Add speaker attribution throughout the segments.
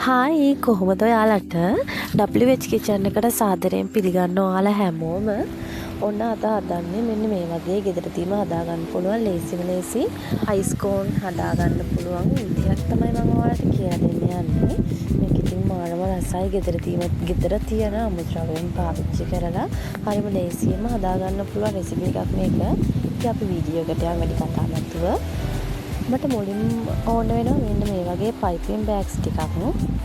Speaker 1: Hi කොහොමද ඔයාලට WH kitchen එකට සාදරයෙන් පිළිගන්න ඔයාලා හැමෝම ඔන්න අද හදන්නේ මෙන්න මේ වගේ ගෙදරදීම හදාගන්න පුළුවන් ලේසි අයිස්කෝන් හදාගන්න පුළුවන් විදිහක් තමයි මම ඔයාලට කියලා දෙන්න යන්නේ. මේක ඉතින් මානව රසයි ගෙදර තියෙන අමුද්‍රව්‍යයන් පාවිච්චි කරලා හරිම ලේසියෙන්ම හදාගන්න පුළුවන් රෙසිපි එකක් මේක. ඉතින් අපි වීඩියෝ එකට යන්න වැඩි කතා නැතුව මට මුලින් ඕන වෙනවා මෙන්න මේ වගේ පයිපින් බෑග්ස් ටිකක්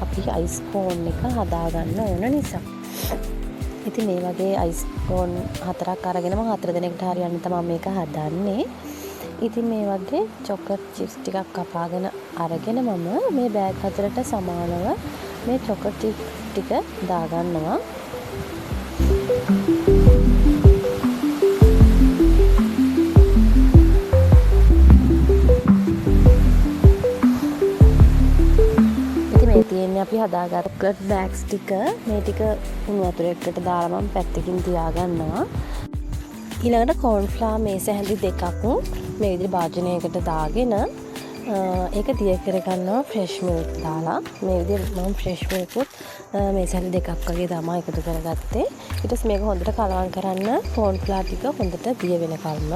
Speaker 1: අපි අයිස් කෝන් එක හදාගන්න ඕන නිසා. ඉතින් මේ වගේ අයිස් කෝන් 4ක් අරගෙන මම 4 දිනකට හරියන්න තමයි මේක හදන්නේ. ඉතින් මේ වගේ චොකලට් චිප්ස් ටිකක් කපාගෙන අරගෙන මම මේ බෑග් හතරට සමානව මේ චොකලට් ටික දාගන්නවා. තියෙන්නේ අපි හදාගත්ත චොකලට් බෑග්ස් ටික මේ ටික උණු වතුර එකට දාලා මම පැත්තකින් තියාගන්නවා. ඊළඟට කෝර්න් ෆ්ලවර් මේස හැඳි දෙකක් මේ විදිහට භාජනයකට දාගෙන ඒක දිය කරගන්නවා ෆ්‍රෙෂ් මිල්ක් දාලා. මේ විදිහට මම ෆ්‍රෙෂ් මිල්ක් මේස හැඳි දෙකක් වගේ තමයි එකතු කරගත්තේ. ඊට පස්සේ මේක හොඳට කලවම් කරන්න කෝර්න් ෆ්ලවර් ටික හොඳට දිය වෙනකල්ම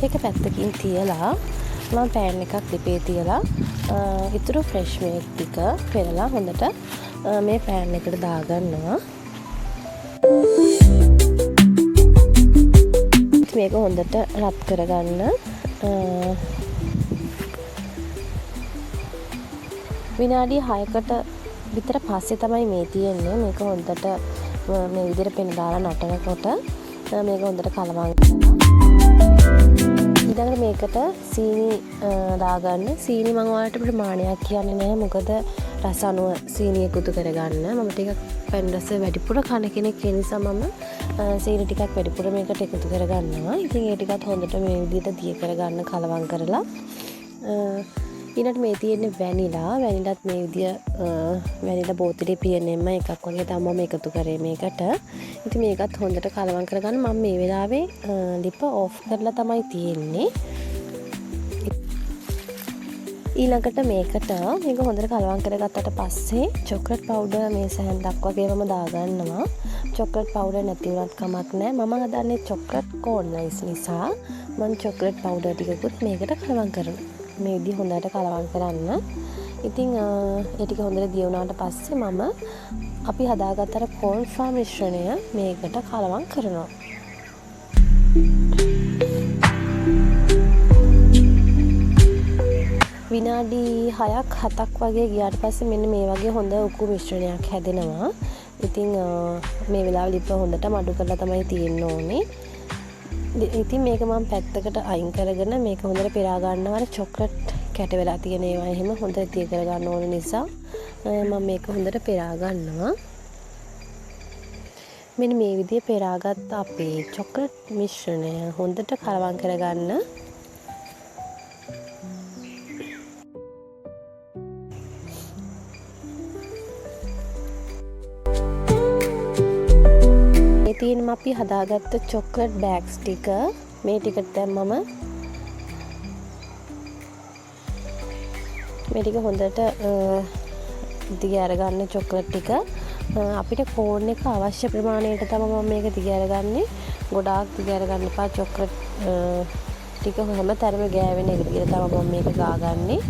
Speaker 1: ඒක පැත්තකින් තියලා මම පෑන් එකක් ලිපේ තියලා ඉතුරු ෆ්‍රෙෂ් මිල්ක් ටික පෙරලා හොඳට මේ පෑන් එකට දාගන්නවා. මේක හොඳට රත් කරගන්න විනාඩි 6කට විතර පස්සේ තමයි මේ තියෙන්නේ. මේක හොඳට මේ විදිහට පෙන දාලා නටනකොට මේක හොඳට කලවම් කරලා ඊළඟට මේකට සීනි දාගන්න. සීනි මම ඔයාලට ප්‍රමාණයක් කියන්නේ නැහැ. මොකද රස අනුව සීනි එකතු කරගන්න. මම ටිකක් පැන් රස වැඩිපුර කන කෙනෙක් ඒ නිසා මම සීනි ටිකක් වැඩිපුර මේකට එකතු කරගන්නවා. ඉතින් ඒ ටිකත් හොඳට මේ විදිහට දිය කරගන්න කලවම් කරලා ඊළඟට මේ තියෙන්නේ වැනිලාත් මේ විදිය වැනිලා බෝතලේ පියනෙම එකක් වගේ තමයි මම එකතු කරේ මේකට. ඉතින් මේකත් හොඳට කලවම් කරගන්න. මම මේ වෙලාවේ ලිප ඕෆ් කරලා තමයි තියෙන්නේ. ඊළඟට මේකට මේක හොඳට කලවම් කරගත්තට පස්සේ චොකලට් පවුඩර් මේ සැහැන්දක් වගේ මම දාගන්නවා. චොකලට් පවුඩර් නැති වුණත් කමක් නැහැ. මම හදන්නේ චොකලට් කෝන් අයිස් නිසා මම චොකලට් පවුඩර් ටිකකුත් මේකට කලවම් කරනවා. මේ විදිහ හොඳට කලවම් කරන්න. ඉතින් ඒ ටික හොඳට දිය වුණාට පස්සේ මම අපි හදාගත්ත අර කෝර්න් ෆ්ලවර් මිශ්‍රණය මේකට කලවම් කරනවා. විනාඩි 6ක් 7ක් වගේ ගියාට පස්සේ මෙන්න මේ වගේ හොඳ උකු මිශ්‍රණයක් හැදෙනවා. ඉතින් මේ වෙලාවේ ලිප හොඳට මඩු කරලා තමයි තියෙන්න ඕනේ. ඉතින් මේක මම පැත්තකට අයින් කරගෙන මේක හොඳට පෙරා ගන්නවා. අර චොකලට් කැට වෙලා තියෙන ඒවා එහෙම හොඳට තිය කර ගන්න ඕන නිසා මම මේක හොඳට පෙරා ගන්නවා. මෙන්න මේ විදිහේ පෙරාගත්ත අපේ චොකලට් මිශ්‍රණය හොඳට කලවම් කරගන්න. තියෙන අපි හදාගත්ත චොකලට් බෑග්ස් ටික මේ ටිකට දැන් මම මේ ටික හොඳට දිග අරගන්න චොකලට් ටික අපිට කෝන් එක අවශ්‍ය ප්‍රමාණයට තමයි මම මේක දිග අරගන්නේ. ගොඩාක් දිග අරගන්න එපා. චොකලට් ටික හැම තැනම ගෑවෙන එකට කියලා තමයි මම මේක ගාගන්නේ.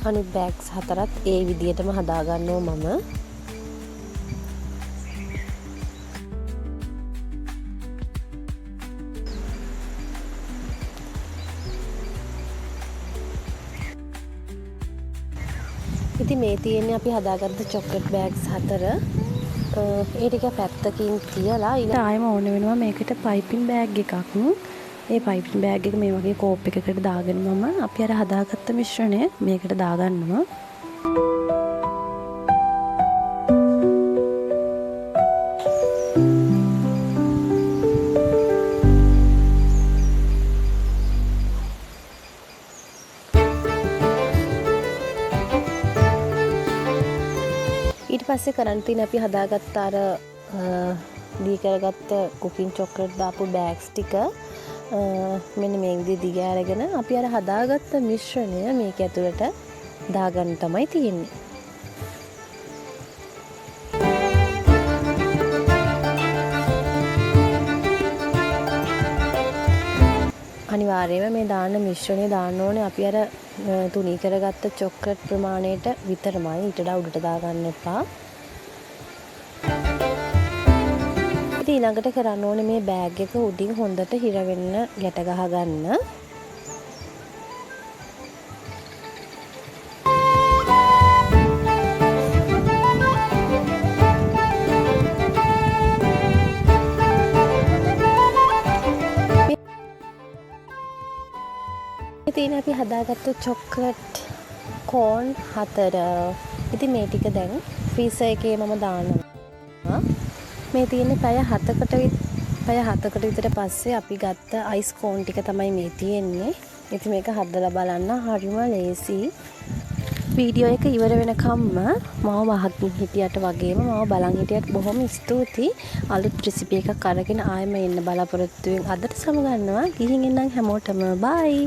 Speaker 1: අනිත් බෑග්ස් හතරත් ඒ විදිහටම හදාගන්නවා මම. ඉතින් මේ තියෙන්නේ අපි හදාගත්ත චොකලට් බෑග්ස් 4. ඒ ටික පැත්තකින් තියලා ඊට ආයෙම ඕන වෙනවා මේකට පයිපින් බෑග් එකක්. ඒ පයිපින් බෑග් එක මේ වගේ කෝප් එකකට දාගෙන මම අපි අර හදාගත්ත මිශ්‍රණය මේකට දාගන්නවා. පස්සේ කරන්න තියෙන අපි හදාගත්ත අර දී කරගත්ත කුකින් චොක්ලට් දාපු බෑග්ස් ටික මෙන්න මේ විදිහට දිග අරගෙන අපි අර හදාගත්ත මිශ්‍රණය මේක ඇතුළට දාගන්න තමයි තියෙන්නේ. අනිවාර්යයෙන්ම මේ දාන්න මිශ්‍රණය දාන්න ඕනේ අපි අර තුනී කරගත්ත චොක්ලට් ප්‍රමාණයට විතරමයි. ඊට වඩා උඩට දාගන්න එපා. ඉතින් ඊළඟට කරන්න ඕනේ මේ බෑග් එක උඩින් හොඳට හිර වෙන්න ගැට ගහ ගන්න. ඉතින් අපි හදාගත්තු චොක්ලට් කෝන් 4 ඉතින් මේ ටික දැන් ෆ්‍රීසර් එකේ මම දානවා. මේ තියෙන්නේ පැය 7කට විතර පස්සේ අපි ගත්ත අයිස් කෝන් ටික තමයි මේ තියෙන්නේ. ඉතින් මේක හදලා බලන්න හරිම ලේසි. වීඩියෝ එක ඉවර වෙනකම්ම මම වහකින් හිටියට වගේම මම බලන් හිටියට බොහොම ස්තුතියි. අලුත් රෙසිපි එකක් අරගෙන ආයෙම එන්න බලාපොරොත්තු වෙමින් අදට සමු ගන්නවා. ගිහින් එන්නම් හැමෝටම බයි.